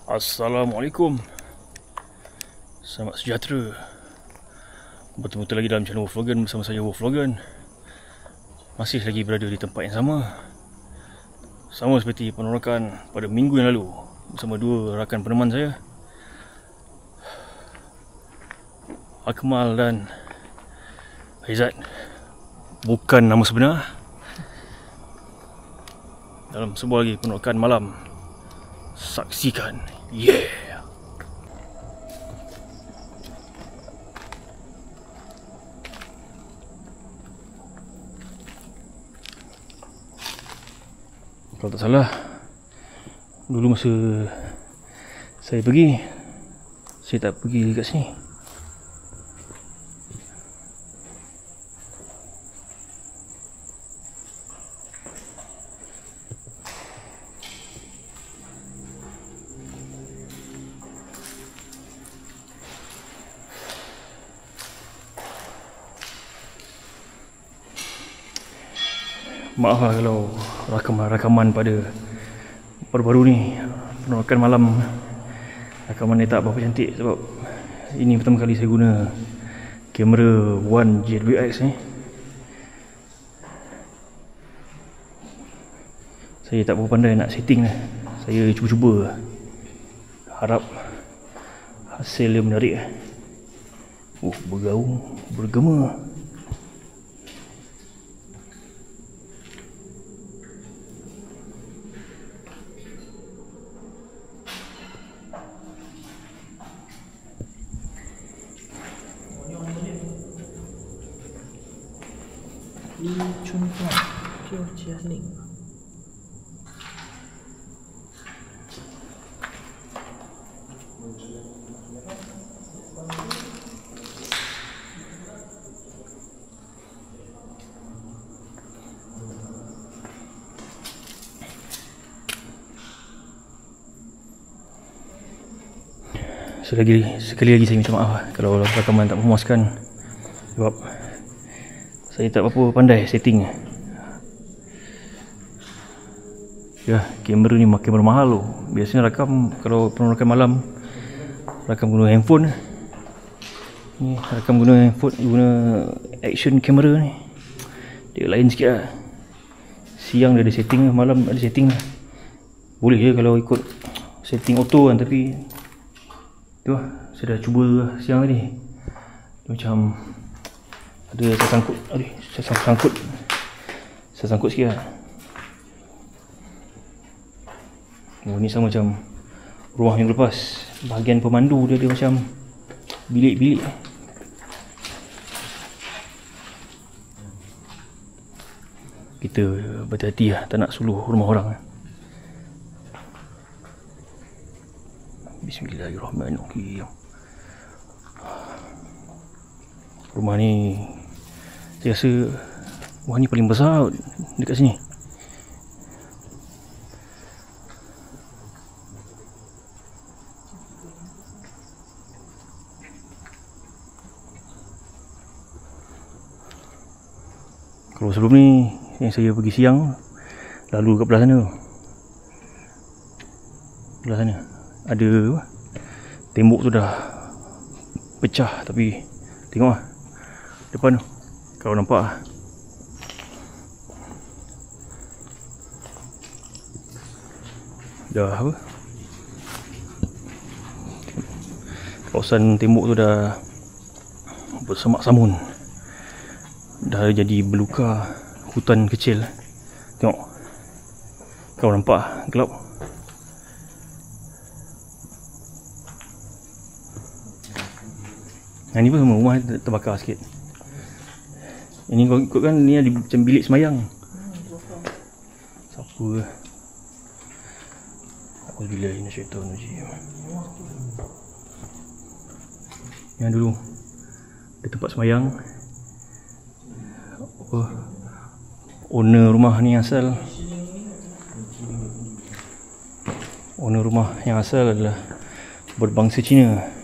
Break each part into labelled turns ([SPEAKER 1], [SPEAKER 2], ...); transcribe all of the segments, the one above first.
[SPEAKER 1] Assalamualaikum. Selamat sejahtera. Bertemu lagi dalam channel Wolf Logan bersama saya Wolf Logan. Masih lagi berada di tempat yang sama. Sama seperti penolakan pada minggu yang lalu bersama dua rakan peneman saya, Akmal dan Aizat. Bukan nama sebenar. Dalam sebuah lagi penolakan malam. Saksikan. Yeah. Kalau tak salah, dulu masa saya pergi, saya tak pergi kat sini. Maaf lah kalau rakaman pada baru-baru ni, penolakan malam, rakaman ni tak berapa cantik sebab ini pertama kali saya guna kamera One JWX ni. Saya tak berapa pandai nak setting lah. Saya cuba-cuba, harap hasil dia menarik. Bergaung, bergema. Sekali lagi saya minta maaf kalau rakaman tak memuaskan sebab saya tak berapa pandai setting. Ya, kamera ni kamera mahal tu. Biasanya rakam kalau penolakan malam, rakam guna handphone. Ni rakam guna handphone, guna action kamera ni. Dia lain sikit lah. Siang dia ada setting, malam ada setting. Boleh je kalau ikut setting auto kan, tapi tu lah, saya dah cuba siang tadi. Dia macam ada tersangkut. Aduh, saya sangkut sikit lah. Ni sama macam rumah yang lepas. Bahagian pemandu dia macam bilik-bilik. Kita berhati-hati lah, tak nak suluh rumah orang. Bismillahirrahmanirrahim. Rumah ni, saya rasa rumah ni paling besar dekat sini. Kalau sebelum ni yang saya pergi siang, lalu kat belah sana. Belah sana ada tembok tu dah pecah, tapi tengoklah depan tu, kalau nampak dah apa, kawasan tembok tu dah bersemak samun, dah jadi belukar hutan kecil. Tengok, kau nampak gelap. Ni pun semua rumah terbakar sikit. Ini kau ikut kan, ni ada macam bilik semayang. Siapa? Auzubillahi minasyaitonirrajim. Yang dulu ada tempat semayang. Apa? Owner rumah ni asal, owner rumah yang asal adalah berbangsa Cina.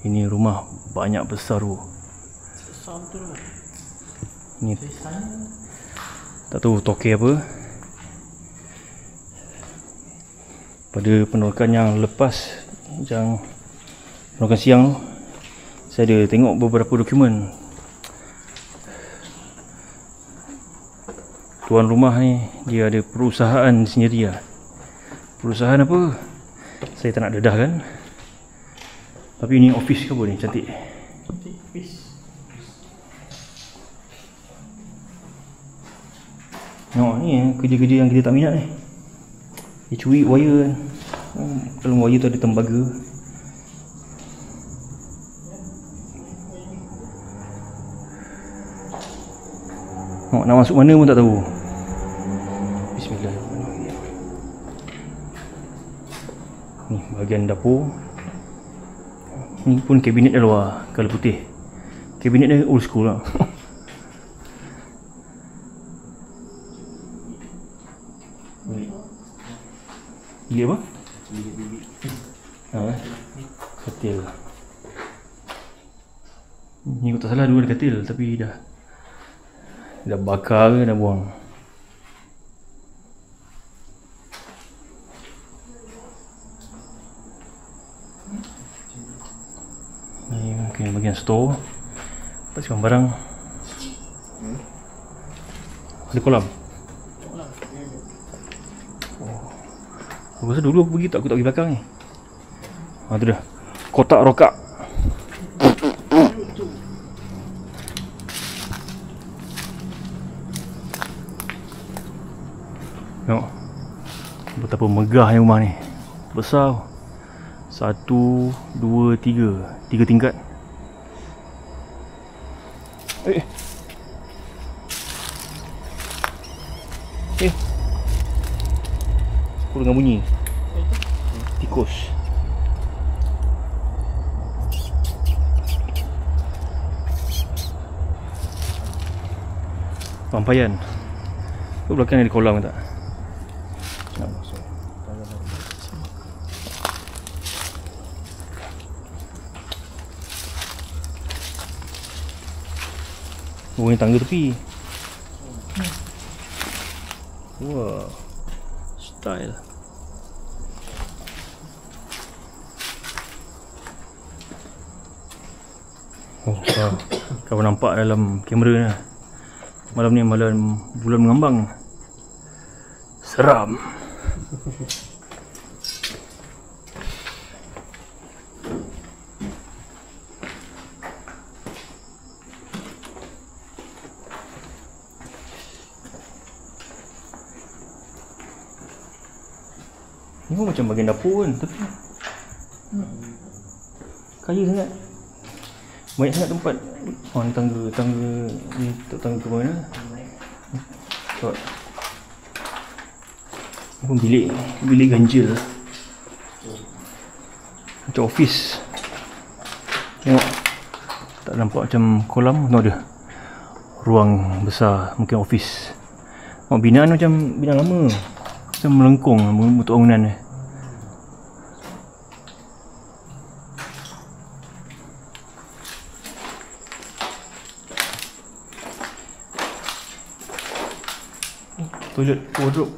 [SPEAKER 1] Ini rumah banyak besar tu. Ni tak tahu toke apa. pada penerokan yang lepas, yang penerokan siang tu, saya ada tengok beberapa dokumen. Tuan rumah ni dia ada perusahaan sendiri lah. Perusahaan apa? Saya tak nak dedahkan. Tapi ni office ke apa ni? Cantik. Tengok ni kerja-kerja yang kita tak minat ni. Dia curi wire kan. Dalam wire tu ada tembaga. Nak masuk mana pun tak tahu. Bismillahirrahmanirrahim. Ni bahagian dapur. Ni pun kabinet dah luar, colour putih. Kabinet dia old school lah. Bilik apa? Bilik. Katil. Ni aku tak salah dua ada katil, tapi dah bakar ke dah buang. Ni mungkin bahagian store. Lepas simpan barang. Ada kolam. Aku rasa dulu aku tak pergi belakang ni. Tu dah. Kotak rokak. Tengok betapa megahnya rumah ni. Besar. 1, 2, 3 tingkat. Aku dengar bunyi tikus. Pampayan. Tu belakang ada kolam ke tak? Oh, ni tangga tepi. Wah, style. Oh, kau nampak dalam kamera ni. Malam ni malam bulan mengambang. Seram. Ni pun macam bahagian dapur kan, tapi kaya sangat. Banyak sangat tempat. Oh, ni tangga ni tak tangga ke mana. Tengok. Ni pun bilik ganjil. Macam office. Tengok. Tak nampak macam kolam. Tengok dia. Ruang besar, mungkin office. Oh, binaan macam binaan lama. Macam melengkung bentuk bangunan ni. Toilet wardrobe.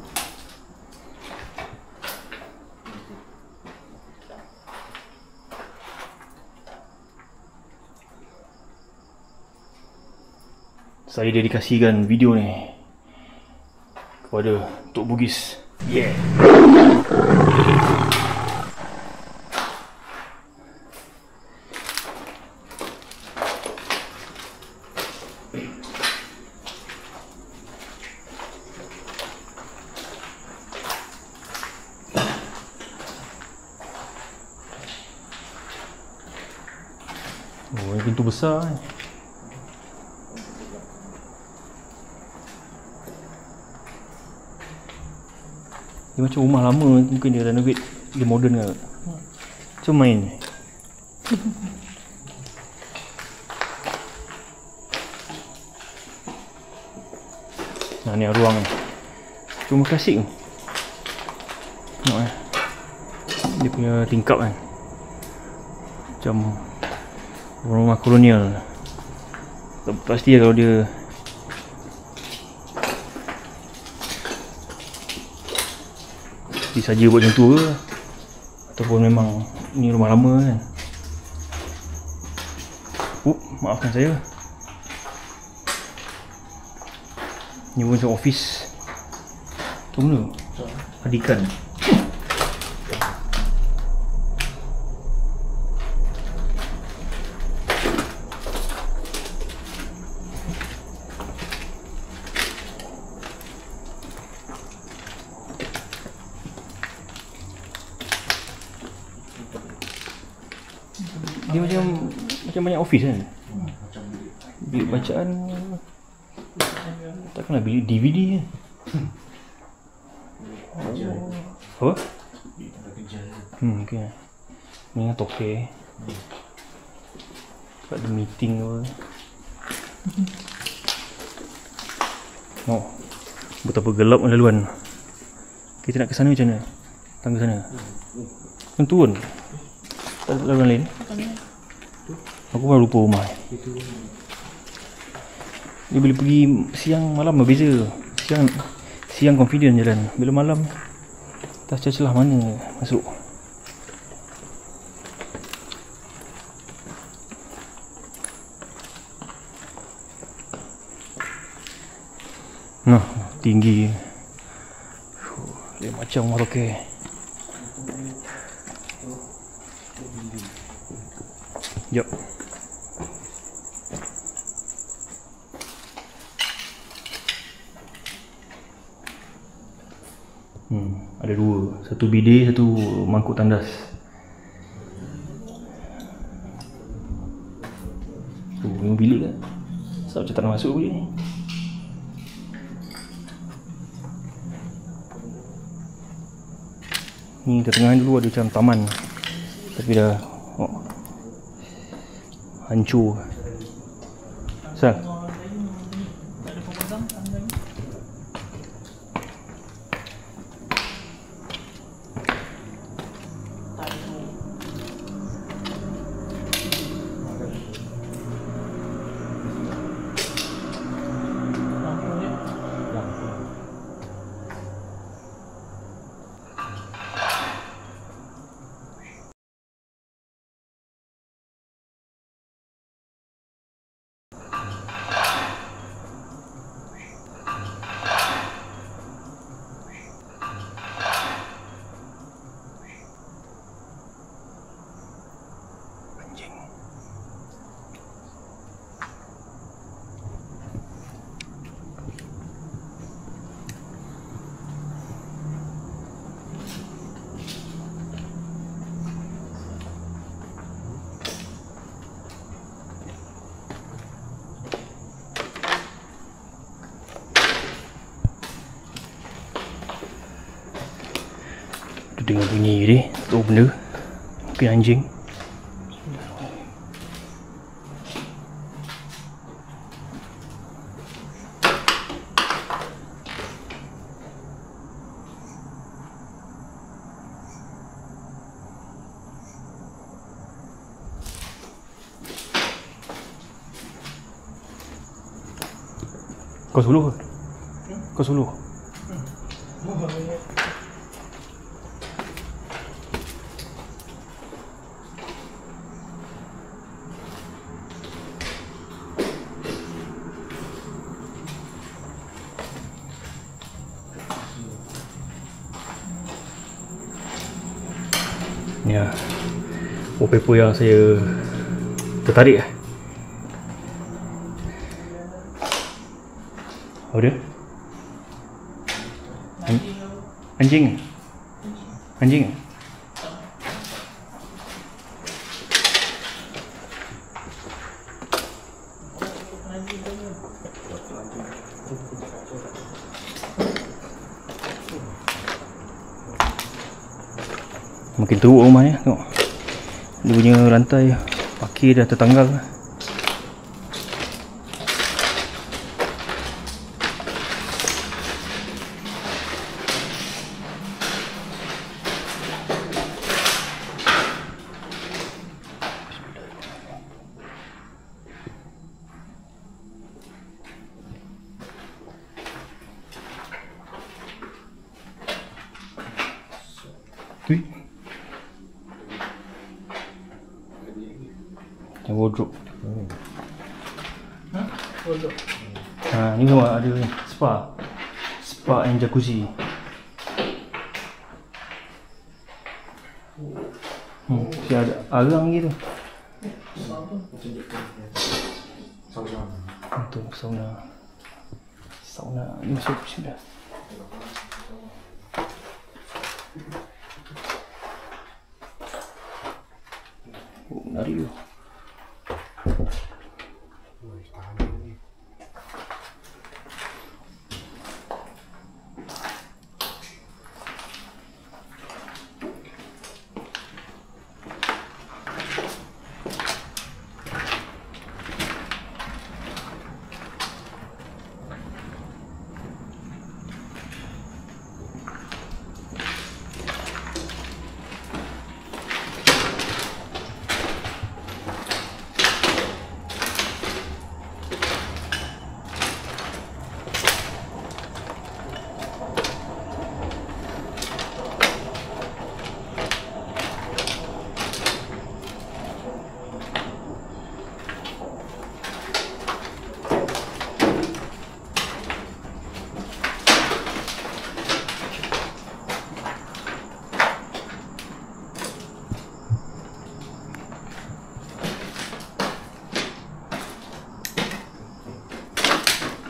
[SPEAKER 1] Saya dedikasikan video ni kepada Tok Bugis. Yeah. Oh, ini pintu besar ni. Dia macam rumah lama, mungkin dia renovate, dia modern ke. Macam main. Nah, ni ruang ni. Cuma klasik ni. Tengok dia punya tingkap kan. Macam rumah kolonial. Tak pasti lah kalau dia disaja buat macam tu ke, ataupun memang ni rumah lama kan. Maafkan saya. Ni pun macam office. Tu mana? Adikan. Dia macam banyak office kan. Bilik bacaan takkanlah bilik DVD kan. Apa? Okay. Ni dengan toke. Ada meeting ke. Betapa gelap laluan. Kita nak ke sana macam mana? Tangga sana. Kan turun. Tak ada laluan lain. Aku baru lupa rumah. Dia boleh pergi siang malam berbeza. Siang confident jalan. Bila malam tak celah mana masuk. Nah, tinggi. Dia macam rumah toke. Jap. Ada dua. Satu bidet, satu mangkuk tandas. Ni bilik kan? Sebab macam tak nak masuk bilik ni. Ni tengah dulu ada macam taman. Tapi dah hancur. Sal. Dengar bunyi dia, tak tahu benda. Mungkin anjing. Kau suluh ke? Kau suluh? Ya, wallpaper yang saya tertarik lah. Apa dia? Anjing. Anjing. Makin teruk rumah ni, tengok. Dia punya rantai parkir dah tertanggal. wardrobe.
[SPEAKER 2] Wardrobe.
[SPEAKER 1] Ni semua ada spa and jacuzzi. Dia ada arang gitu. Untuk sauna ni masuk sini dah. Menarik tu.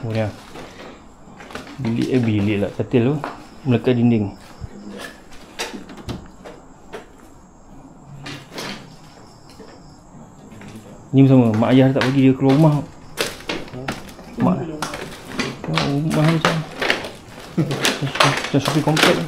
[SPEAKER 1] Kemudian bilik lah katil tu melekat dinding. Ni sama mak ayah tak bagi dia keluar rumah. Mak rumah macam shopping komplek.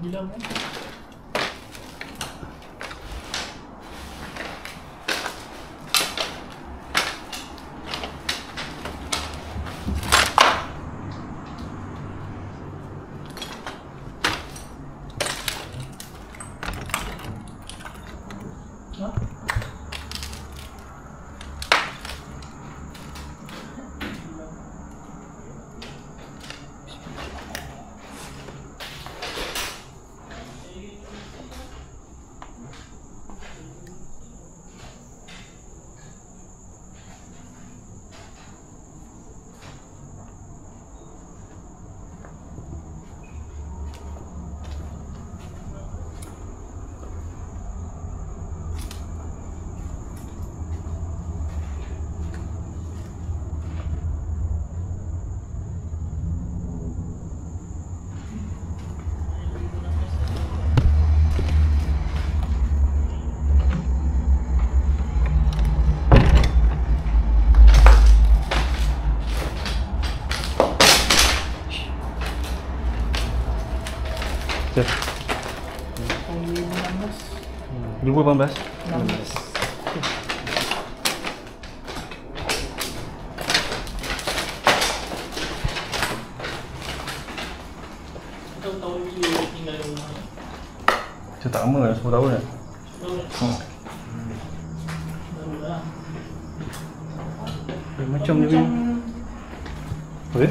[SPEAKER 2] Bilang
[SPEAKER 1] Cek. 2018.
[SPEAKER 2] 16. Tahun-tahun bila tinggal di rumah ni?
[SPEAKER 1] Macam tak lama dah, 10 tahun dah.
[SPEAKER 2] 10 tahun dah? Baru lah.
[SPEAKER 1] Macam ni pun. Apa?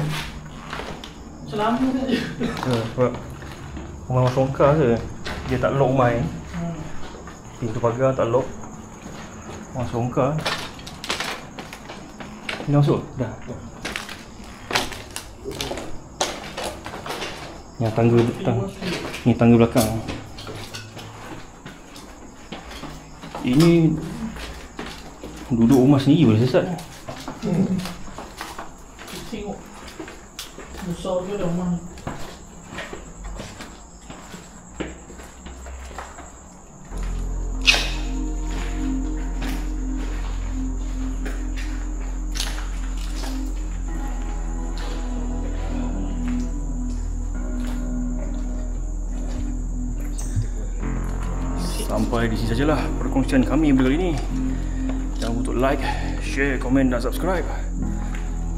[SPEAKER 2] Macam lama saja.
[SPEAKER 1] Sebab rumah songkar je. Dia tak lock rumah ni. Pintu pagar tak lock. Rumah songkar. Ni masuk? Dah. Yang tangga Ni tangga belakang. Ini duduk rumah sendiri boleh sesat.
[SPEAKER 2] Tengok besar je dah rumah ni.
[SPEAKER 1] Sampai di sini sajalah perkongsian kami pada kali ini. Jangan lupa untuk like, share, komen dan subscribe.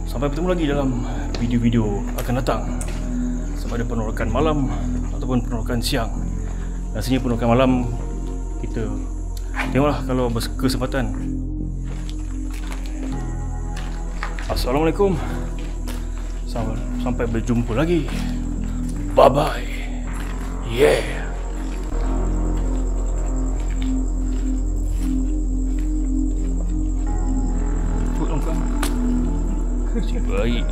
[SPEAKER 1] Sampai bertemu lagi dalam video-video akan datang. Sama ada penolakan malam ataupun penolakan siang. Rasanya penolakan malam kita tengoklah kalau berkesempatan. Assalamualaikum. Sampai berjumpa lagi. Bye bye. Yeah. Baik.